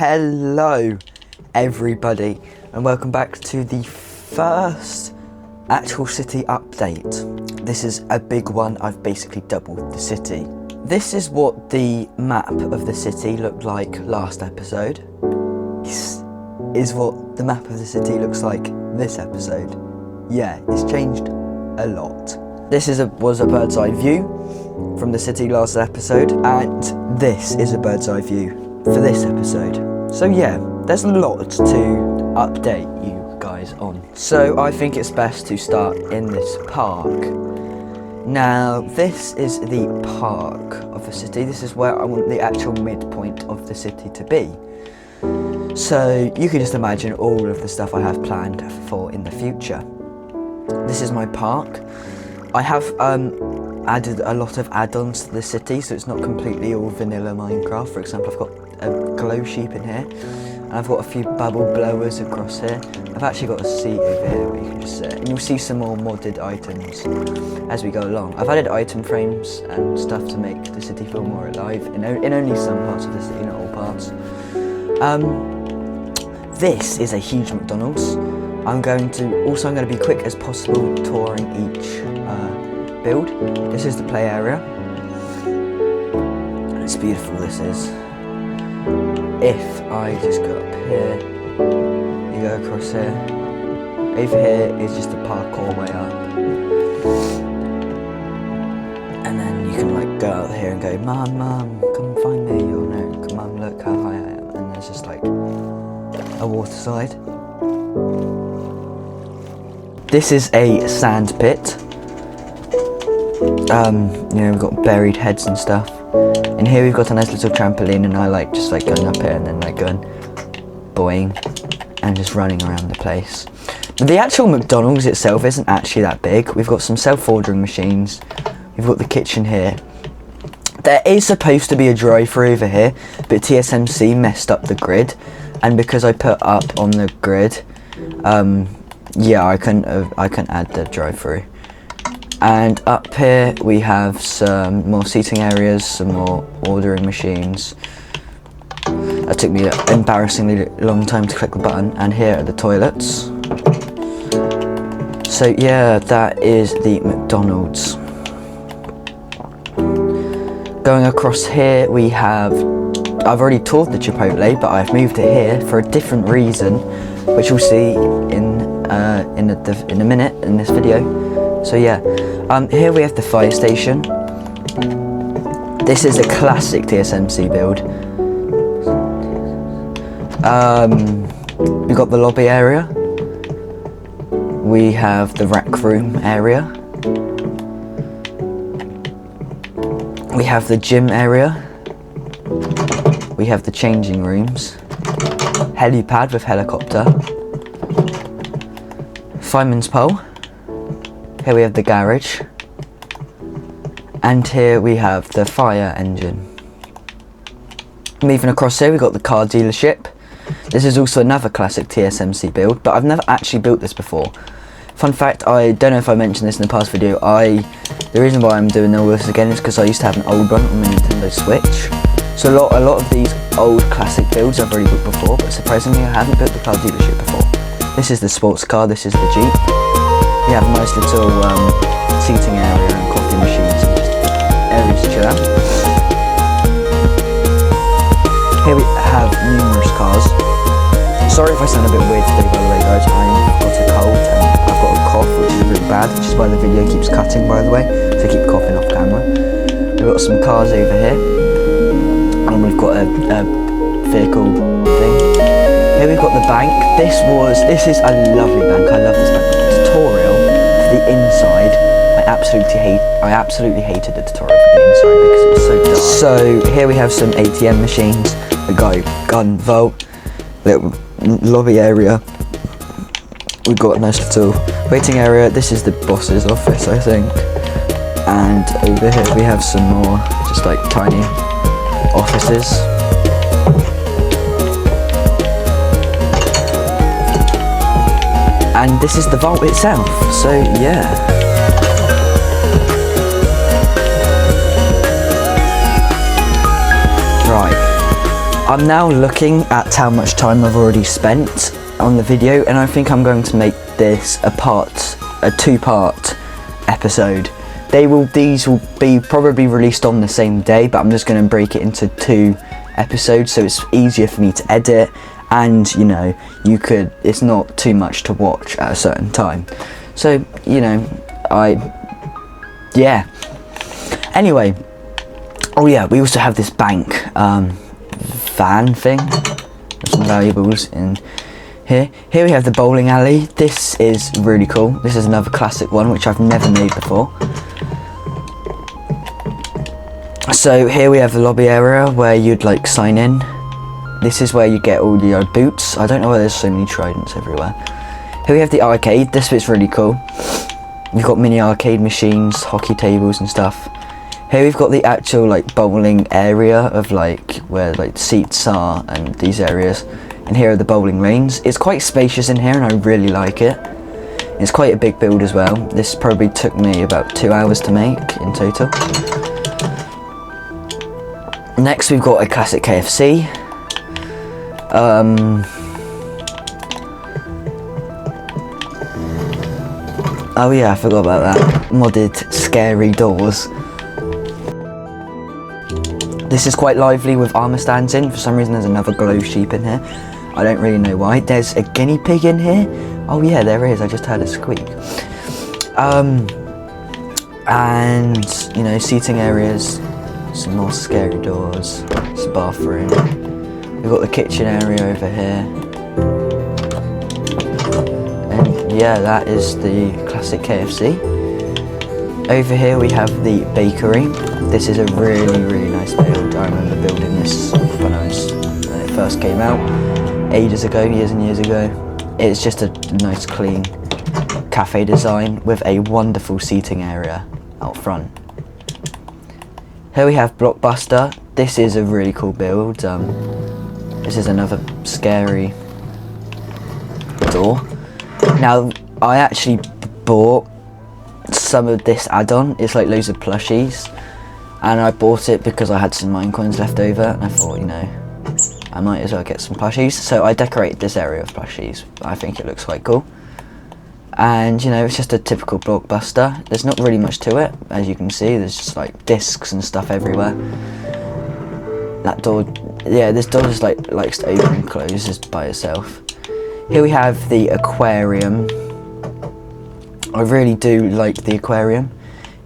Hello everybody and welcome back to the first actual city update. This is a big one. I've basically doubled the city. This is what the map of the city looked like last episode. This is what the map of the city looks like this episode. Yeah, it's changed a lot. This was a bird's eye view from the city last episode, and this is a bird's eye view for this episode. So yeah, there's a lot to update you guys on. So I think it's best to start in this park. Now, this is the park of the city. This is where I want the actual midpoint of the city to be. So you can just imagine all of the stuff I have planned for in the future. This is my park. I have added a lot of add-ons to the city, so it's not completely all vanilla Minecraft. For example, I've got a glow sheep in here, and I've got a few bubble blowers across here. I've actually got a seat over here where you can just sit, and you'll see some more modded items as we go along. I've added item frames and stuff to make the city feel more alive in only some parts of the city, not all parts. This is a huge McDonald's. I'm going to be quick as possible touring each build. This is the play area. It's beautiful, this is. If I just go up here, you go across here. Over here is just a parkour way up. And then you can like go out here and go, Mum, come find me, or no, Mum, look how high I am. And there's just like a water slide. This is a sand pit. We've got buried heads and stuff. And here we've got a nice little trampoline, and I like just like going up here and then like going boing and just running around the place. But the actual McDonald's itself isn't actually that big. We've got some self-ordering machines. We've got the kitchen here. There is supposed to be a drive-thru over here, but TSMC messed up the grid, and because I put up on the grid, yeah, I couldn't add the drive-thru. And up here we have some more seating areas, some more ordering machines. That took me an embarrassingly long time to click the button. And here are the toilets. So yeah, that is the McDonald's. Going across here we have, I've already toured the Chipotle, but I've moved it here for a different reason, which you'll see in a minute in this video. So yeah, here we have the fire station. This is a classic TSMC build. We've got the lobby area. We have the rec room area. We have the gym area. We have the changing rooms. Helipad with helicopter. Fireman's pole. Here we have the garage, and here we have the fire engine. Moving across here, we've got the car dealership. This is also another classic TSMC build, but I've never actually built this before. Fun fact, I don't know if I mentioned this in the past video, the reason why I'm doing all this again is because I used to have an old one on my Nintendo Switch. So a lot of these old classic builds I've already built before, but surprisingly I haven't built the car dealership before. This is the sports car, this is the Jeep. We have a nice little seating area and coffee machines and just areas to chill out. Here we have numerous cars. Sorry if I sound a bit weird today, by the way, guys. I've got a cold and I've got a cough, which is really bad, which is why the video keeps cutting, by the way, so I keep coughing off camera. We've got some cars over here, and we've got a vehicle thing. Here we've got the bank. This is a lovely bank. I love this bank. The tutorial for the inside, I absolutely hated the tutorial for the inside because it was so dark. So here we have some ATM machines. We got gun vault, little lobby area. We've got a nice little waiting area. This is the boss's office, I think. And over here we have some more just like tiny offices. And this is the vault itself, so yeah. Right, I'm now looking at how much time I've already spent on the video, and I think I'm going to make this a two-part episode. These will be probably released on the same day, but I'm just going to break it into 2 episodes so it's easier for me to edit, and you know, it's not too much to watch at a certain time. So, you know, yeah. Anyway, oh yeah, we also have this bank van thing with some valuables in here. Here we have the bowling alley. This is really cool. This is another classic one which I've never made before. So here we have the lobby area where you'd like sign in. This is where you get all your boots. I don't know why there's so many tridents everywhere. Here we have the arcade. This bit's really cool. We've got mini arcade machines, hockey tables and stuff. Here we've got the actual like bowling area of like where like seats are and these areas. And here are the bowling lanes. It's quite spacious in here and I really like it. It's quite a big build as well. This probably took me about 2 hours to make in total. Next we've got a classic KFC. Oh yeah, I forgot about that. Modded scary doors. This is quite lively with armour stands in. For some reason there's another glow sheep in here. I don't really know why. There's a guinea pig in here. Oh yeah, there is. I just heard a squeak. And, you know, seating areas. Some more scary doors. It's a bathroom. We've got the kitchen area over here. And yeah, that is the classic KFC. Over here we have the bakery. This is a really, really nice build. I remember building this when it first came out. Ages ago, years and years ago. It's just a nice clean cafe design with a wonderful seating area out front. Here we have Blockbuster. This is a really cool build. This is another scary door. Now, I actually bought some of this add-on. It's like loads of plushies. And I bought it because I had some Minecoins left over. And I thought, you know, I might as well get some plushies. So I decorated this area with plushies. I think it looks quite cool. And, you know, it's just a typical Blockbuster. There's not really much to it, as you can see. There's just like discs and stuff everywhere. That door, yeah, this door just likes to open and close just by itself. Here we have the aquarium. I really do like the aquarium.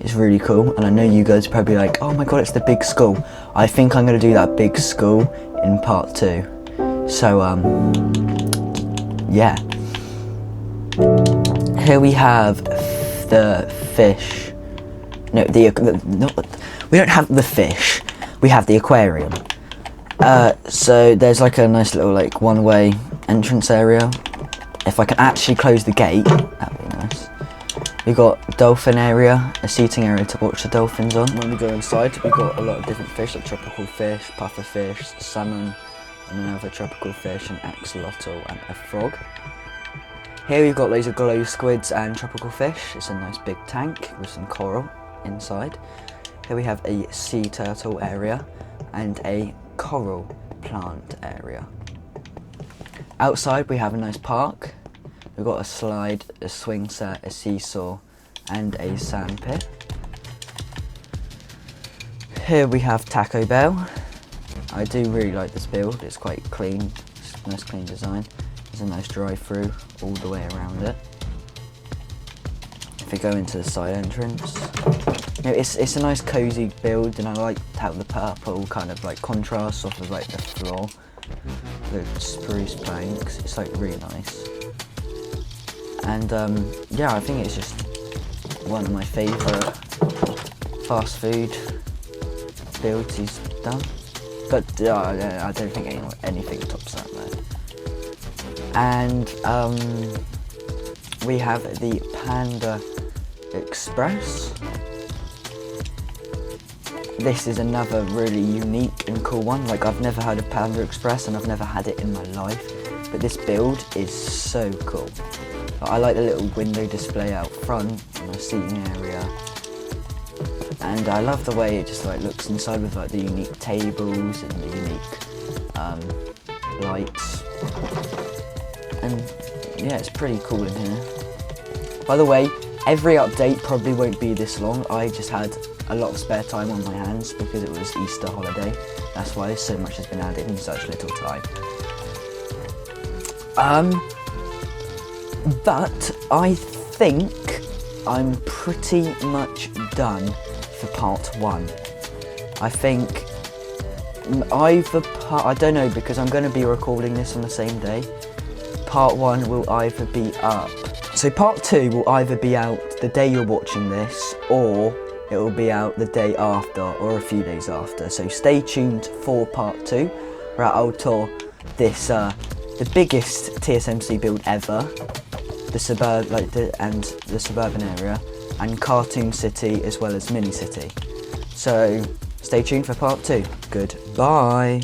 It's really cool, and I know you guys are probably like, oh my god, it's the big school. I think I'm going to do that big school in part 2. So, yeah. Here we have the fish. No, we don't have the fish. We have the aquarium. So there's like a nice little like one-way entrance area. If I can actually close the gate, that'd be nice. We've got dolphin area, a seating area to watch the dolphins on. When we go inside, we've got a lot of different fish, like tropical fish, puffer fish, salmon, and another tropical fish, an axolotl, and a frog. Here we've got loads of glow squids and tropical fish. It's a nice big tank with some coral inside. Here we have a sea turtle area and a coral plant area. Outside we have a nice park. We've got a slide, a swing set, a seesaw and a sand pit. Here we have Taco Bell. I do really like this build. It's quite clean. It's a nice clean design. There's a nice drive-through all the way around it. If we go into the side entrance, you know, it's a nice cozy build, and I like how the purple kind of like contrasts off of like the floor, the spruce planks. It's like really nice. And yeah, I think it's just one of my favourite fast food builds he's done. But I don't think anything tops that though. And we have the Panda Express. This is another really unique and cool one. Like, I've never heard of Panda Express and I've never had it in my life, but this build is so cool. I like the little window display out front and the seating area, and I love the way it just like looks inside with like the unique tables and the unique lights, and yeah, it's pretty cool in here. By the way, every update probably won't be this long. I just had a lot of spare time on my hands because it was Easter holiday. That's why so much has been added in such little time. But I think I'm pretty much done for part 1. I think I don't know, because I'm going to be recording this on the same day. Part 1 will either be up. So part 2 will either be out the day you're watching this, or it will be out the day after, or a few days after. So stay tuned for part 2, where I'll tour this, the biggest TSMC build ever, the suburban area, and Cartoon City, as well as Mini City. So stay tuned for part 2. Goodbye.